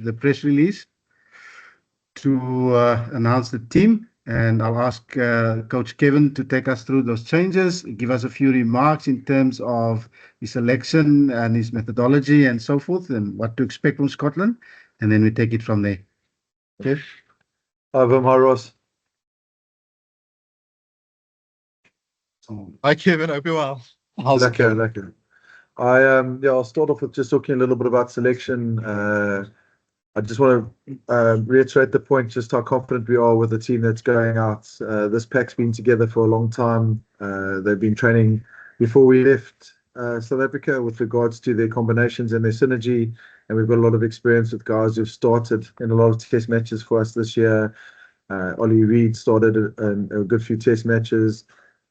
the press release to announce the team. And I'll ask Coach Kevin to take us through those changes, give us a few remarks in terms of his selection and his methodology and so forth, and what to expect from Scotland. And then we take it from there. Okay. Hi, Wim. Hi, Ross. Hi, Kevin. Hope you're well. How's it going? Lekker. I'll start off with just talking a little bit about selection. I just want to reiterate the point, just how confident we are with the team that's going out. This pack's been together for a long time. They've been training before we left South Africa with regards to their combinations and their synergy. And we've got a lot of experience with guys who've started in a lot of test matches for us this year. Ollie Reed started a good few test matches.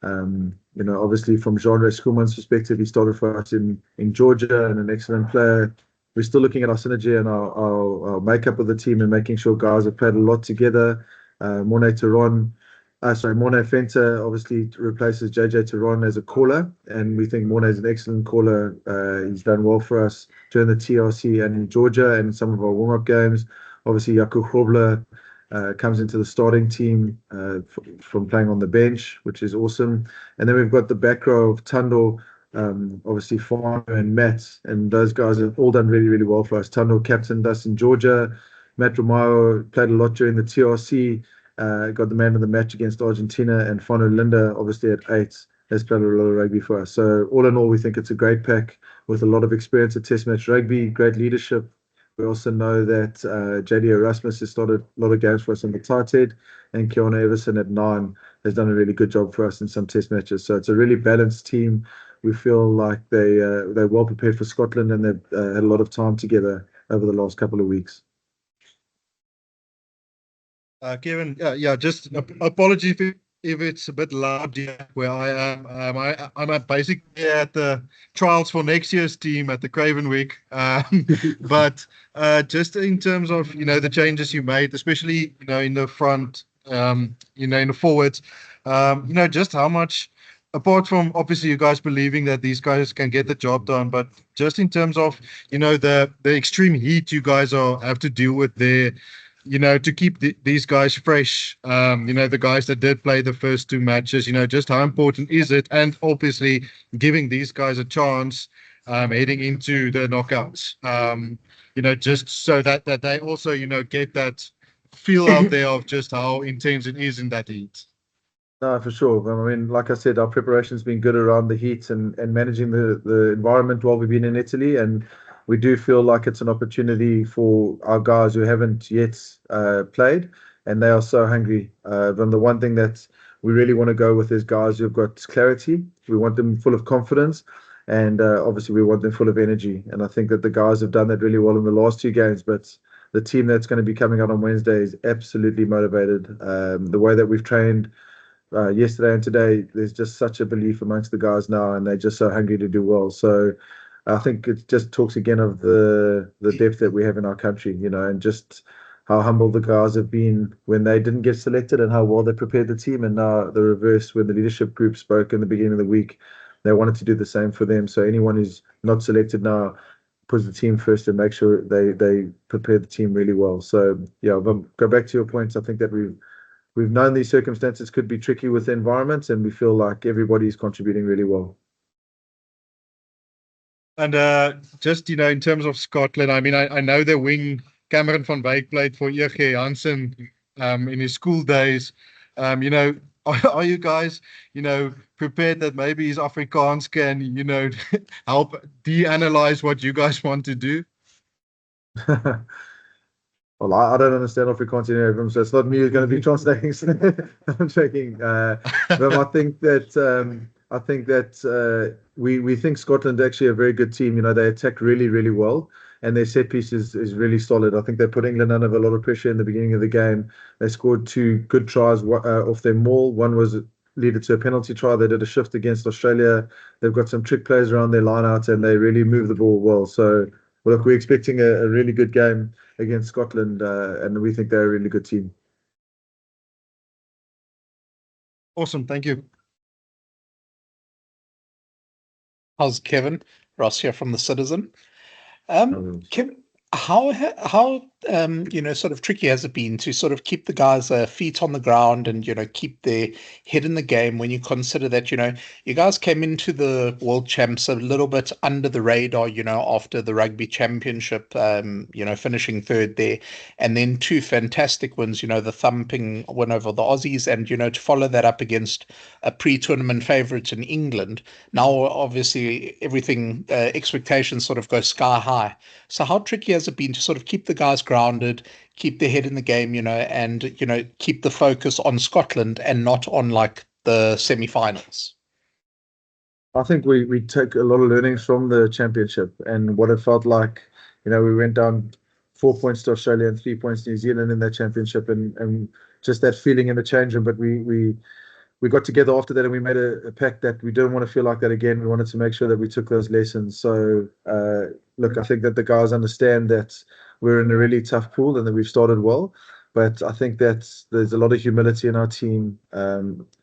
Obviously from Genre Schoeman's perspective, he started for us in Georgia and an excellent player. We're still looking at our synergy and our makeup of the team and making sure guys have played a lot together. Morne Fenter obviously replaces JJ Tehran as a caller, and we think Morne is an excellent caller. He's done well for us during the TRC and in Georgia and in some of our warm-up games. Obviously, Jaco Grobler comes into the starting team from playing on the bench, which is awesome. And then we've got the back row of Tando, obviously Fano and Matt, and those guys have all done really, really well for us. Tando captained us in Georgia. Matt Romayo played a lot during the TRC, got the man of the match against Argentina, and Fano Linda, obviously at 8, has played a lot of rugby for us. So all in all, we think it's a great pack with a lot of experience at Test match rugby, great leadership. We also know that JD Erasmus has started a lot of games for us on the tight head, and Kiana Everson at 9 has done a really good job for us in some test matches. So it's a really balanced team. We feel like they're well prepared for Scotland, and they've had a lot of time together over the last couple of weeks. Kevin, just apology if it's a bit loud here where I am. I'm basically at the trials for next year's team at the Craven Week. But just in terms of, the changes you made, especially, in the front, in the forwards, just how much, apart from obviously you guys believing that these guys can get the job done, but just in terms of, the extreme heat you guys have to deal with there, to keep these guys fresh, the guys that did play the first 2 matches, just how important is it? And obviously giving these guys a chance heading into the knockouts, just so that they also, get that feel out there of just how intense it is in that heat. No, for sure. I mean, like I said, our preparation's been good around the heat and managing the environment while we've been in Italy. And we do feel like it's an opportunity for our guys who haven't yet played, and they are so hungry. But the one thing that we really want to go with is guys who've got clarity. We want them full of confidence, and obviously we want them full of energy. And I think that the guys have done that really well in the last 2 games. But the team that's going to be coming out on Wednesday is absolutely motivated. The way that we've trained yesterday and today, there's just such a belief amongst the guys now, and they're just so hungry to do well. So I think it just talks again of the depth that we have in our country, and just how humble the guys have been when they didn't get selected and how well they prepared the team. And now the reverse, when the leadership group spoke in the beginning of the week, they wanted to do the same for them. So anyone who's not selected now puts the team first and make sure they prepare the team really well. So but go back to your points. I think that we've known these circumstances could be tricky with the environment, and we feel like everybody's contributing really well. And just, in terms of Scotland, I mean, I know the wing Cameron van Wyk played for EG Janssen in his school days. Are you guys, prepared that maybe his Afrikaans can, help de-analyze what you guys want to do? Well, I don't understand Afrikaans anyway, so it's not me who's going to be translating. I'm joking. But I think that we think Scotland actually a very good team. They attack really, really well, and their set piece is really solid. I think they put England under a lot of pressure in the beginning of the game. They scored 2 good tries off their maul. One was led to a penalty try. They did a shift against Australia. They've got some trick plays around their line-out, and they really move the ball well. So, look, we're expecting a really good game against Scotland, and we think they're a really good team. Awesome, thank you. How's Kevin? Ross here from the Citizen. Kevin, how sort of tricky has it been to sort of keep the guys' feet on the ground and, keep their head in the game when you consider that, you guys came into the World Champs a little bit under the radar, after the Rugby Championship, finishing third there, and then two fantastic wins, the thumping win over the Aussies, and, to follow that up against a pre-tournament favourite in England. Now, obviously, everything, expectations sort of go sky high. So how tricky has it been to sort of keep the guys grounded, keep their head in the game, and, keep the focus on Scotland and not on like the semi-finals? I think we took a lot of learnings from the championship and what it felt like. We went down 4 points to Australia and 3 points to New Zealand in that championship, and just that feeling in the change room. But we got together after that and we made a pact that we didn't want to feel like that again. We wanted to make sure that we took those lessons. So, look, I think that the guys understand that we're in a really tough pool and that we've started well. But I think that there's a lot of humility in our team,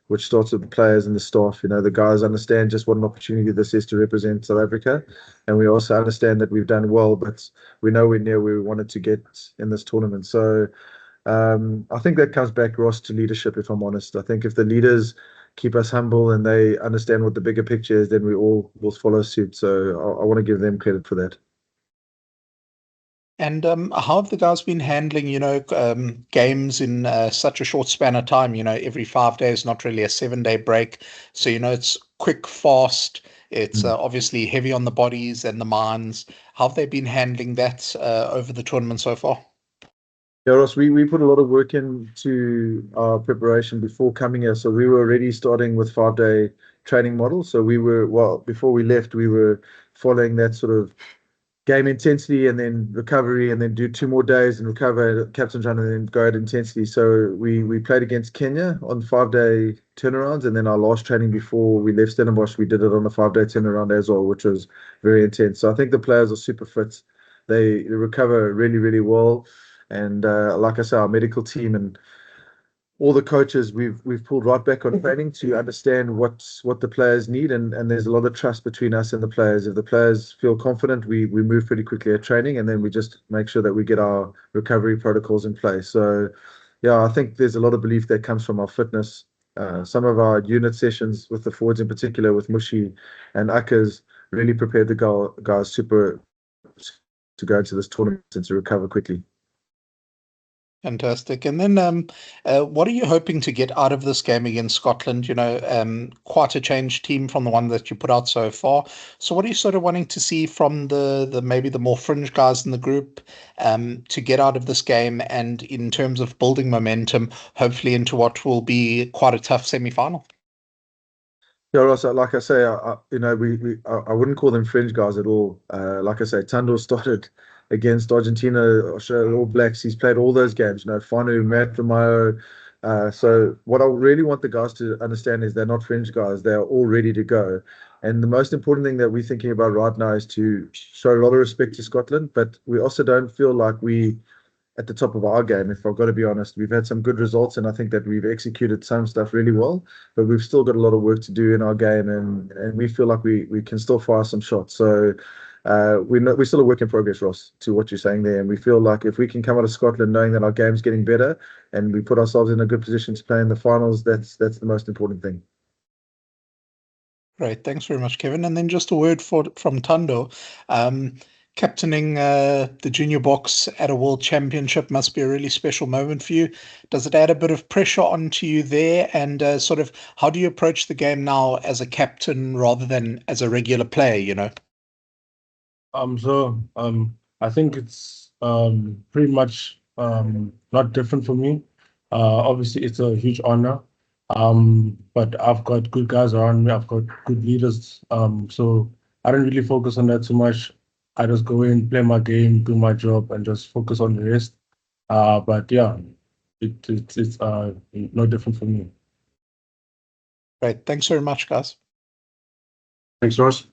which starts with the players and the staff. The guys understand just what an opportunity this is to represent South Africa. And we also understand that we've done well, but we know we're near where we wanted to get in this tournament. So, I think that comes back, Ross, to leadership, if I'm honest. I think if the leaders keep us humble and they understand what the bigger picture is, then we all will follow suit. So I want to give them credit for that. And how have the guys been handling, games in such a short span of time? Every 5 days, not really a 7-day break. So, it's quick, fast. It's obviously heavy on the bodies and the minds. How have they been handling that over the tournament so far? Yeah, Ross, we put a lot of work into our preparation before coming here. So we were already starting with 5-day training model. So before we left, we were following that sort of game intensity and then recovery, and then do 2 more days and recover captain's run and then go at intensity. So we played against Kenya on 5-day turnarounds, and then our last training before we left Stellenbosch, we did it on a 5-day turnaround as well, which was very intense. So I think the players are super fit. They recover really, really well. And like I said, our medical team and all the coaches, we've pulled right back on training to understand what the players need, and there's a lot of trust between us and the players. If the players feel confident, we move pretty quickly at training, and then we just make sure that we get our recovery protocols in place. So, yeah, I think there's a lot of belief that comes from our fitness. Some of our unit sessions with the forwards in particular, with Mushi and Akkers, really prepared the guys super to go into this tournament and to recover quickly. Fantastic. And then what are you hoping to get out of this game against Scotland? Quite a changed team from the one that you put out so far. So what are you sort of wanting to see from the maybe the more fringe guys in the group to get out of this game, and in terms of building momentum, hopefully into what will be quite a tough semi-final? Yeah, Ross, like I say, I wouldn't call them fringe guys at all. Like I say, Tando started against Argentina, Australia, All Blacks. He's played all those games, Fanu, Matt, Romeo. So what I really want the guys to understand is they're not fringe guys. They're all ready to go. And the most important thing that we're thinking about right now is to show a lot of respect to Scotland, but we also don't feel like we at the top of our game, if I've got to be honest. We've had some good results, and I think that we've executed some stuff really well, but we've still got a lot of work to do in our game, and we feel like we can still fire some shots. So we're still a work in progress, Ross, to what you're saying there. And we feel like if we can come out of Scotland knowing that our game's getting better and we put ourselves in a good position to play in the finals, that's the most important thing. Great. Thanks very much, Kevin. And then just a word from Tando. Captaining the junior BOKS at a world championship must be a really special moment for you. Does it add a bit of pressure onto you there? And sort of how do you approach the game now as a captain rather than as a regular player, I think it's pretty much not different for me. Obviously, it's a huge honor. But I've got good guys around me. I've got good leaders. So I don't really focus on that too much. I just go in, play my game, do my job, and just focus on the rest. But yeah, it's no different for me. Great. Thanks very much, guys. Thanks, Ross.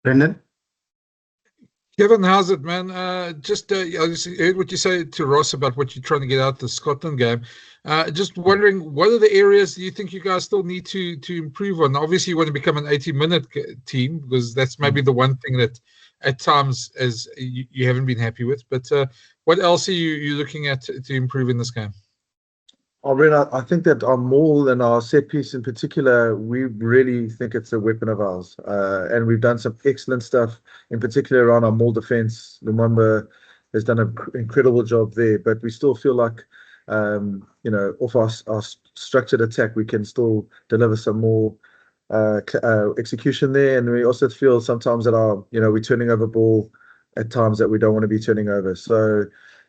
Brendan? Kevin, how's it, man? I just heard what you say to Ross about what you're trying to get out the Scotland game. Just wondering, what are the areas you think you guys still need to improve on? Obviously, you want to become an 80-minute team, because that's maybe the one thing that at times as you haven't been happy with. But what else are you looking at to improve in this game? I think that our maul and our set piece in particular, we really think it's a weapon of ours. And we've done some excellent stuff, in particular around our maul defense. Lumumba has done an incredible job there, but we still feel like, off our structured attack, we can still deliver some more execution there. And we also feel sometimes that we're turning over ball at times that we don't want to be turning over. So,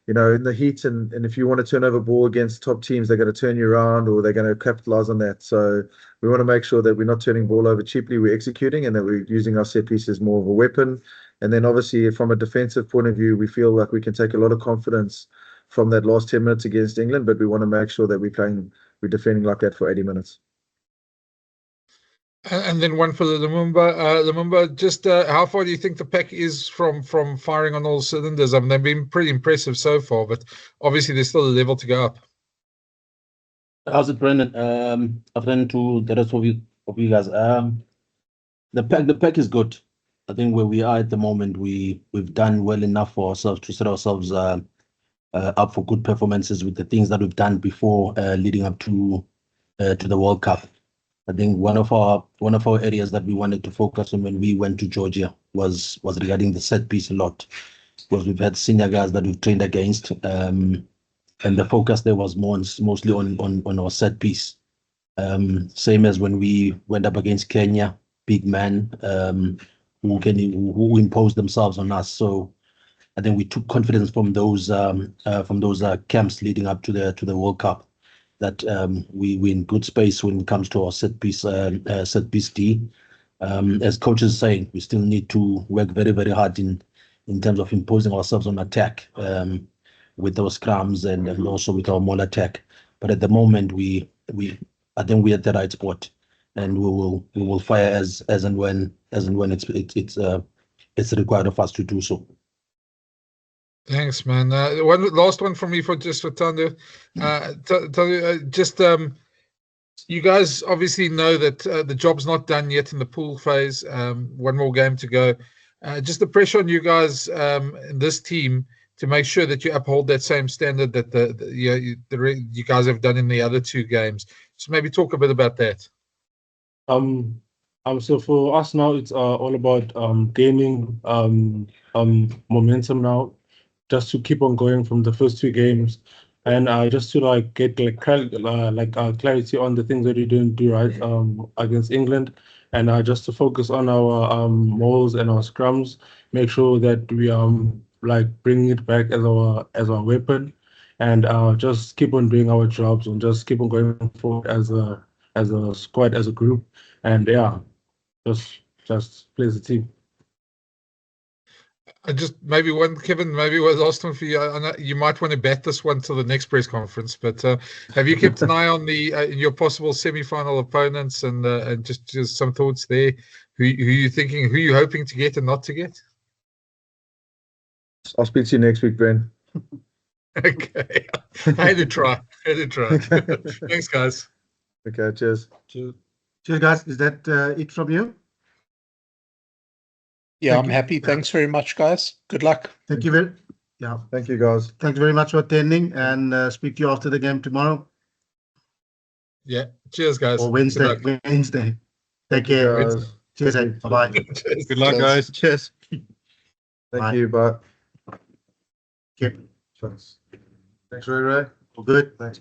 in the heat, and if you want to turn over ball against top teams, they're going to turn you around or they're going to capitalize on that. So we want to make sure that we're not turning ball over cheaply, we're executing, and that we're using our set pieces more of a weapon. And then obviously from a defensive point of view, we feel like we can take a lot of confidence from that last 10 minutes against England, but we want to make sure that we're defending like that for 80 minutes. And then one for the Lumumba. Lumumba, just how far do you think the pack is from firing on all cylinders? I mean, they've been pretty impressive so far, but obviously there's still a level to go up. How's it, Brendan? Afternoon to the rest of you guys. The pack is good. I think where we are at the moment, we've done well enough for ourselves to set ourselves up for good performances with the things that we've done before leading up to the World Cup. I think one of our areas that we wanted to focus on when we went to Georgia was regarding the set piece a lot, because we've had senior guys that we've trained against, and the focus there was mostly on our set piece. Same as when we went up against Kenya, big man who imposed themselves on us. So I think we took confidence from those camps leading up to the World Cup, that we're in good space when it comes to our set piece D. As coaches saying, we still need to work very, very hard in terms of imposing ourselves on attack with those scrums and also with our maul attack. But at the moment, I think we're at the right spot, and we will fire as and when it's required of us to do so. Thanks, man. One last one from me for Tando. You guys obviously know that the job's not done yet in the pool phase. One more game to go. Just the pressure on you guys in this team to make sure that you uphold that same standard that you guys have done in the other two games. So maybe talk a bit about that. So for us now, it's all about gaining momentum now, just to keep on going from the first two games, and just to get clarity on the things that we didn't do right against England, and just to focus on our mauls and our scrums, make sure that we bringing it back as our weapon, and just keep on doing our jobs and just keep on going forward as a squad, as a group, and just plays the team. Maybe one, Kevin, maybe one last one for you. I know you might want to bet this one till the next press conference, but have you kept an eye on your possible semi-final opponents and just some thoughts there? Who you thinking? Who you hoping to get and not to get? I'll speak to you next week, Ben. Okay, I had to try. Thanks, guys. Okay, cheers. Cheers, guys. Is that it from you? Yeah, I'm happy. Thanks very much, guys. Good luck. Thank you Thank you, guys. Thanks very much for attending, and speak to you after the game tomorrow. Yeah. Cheers, guys. Or Wednesday. Take care. Guys. Cheers. Bye-bye. Good luck, guys. Cheers. Thank you. Bye. Okay. Thanks, Ray. All good. Thanks.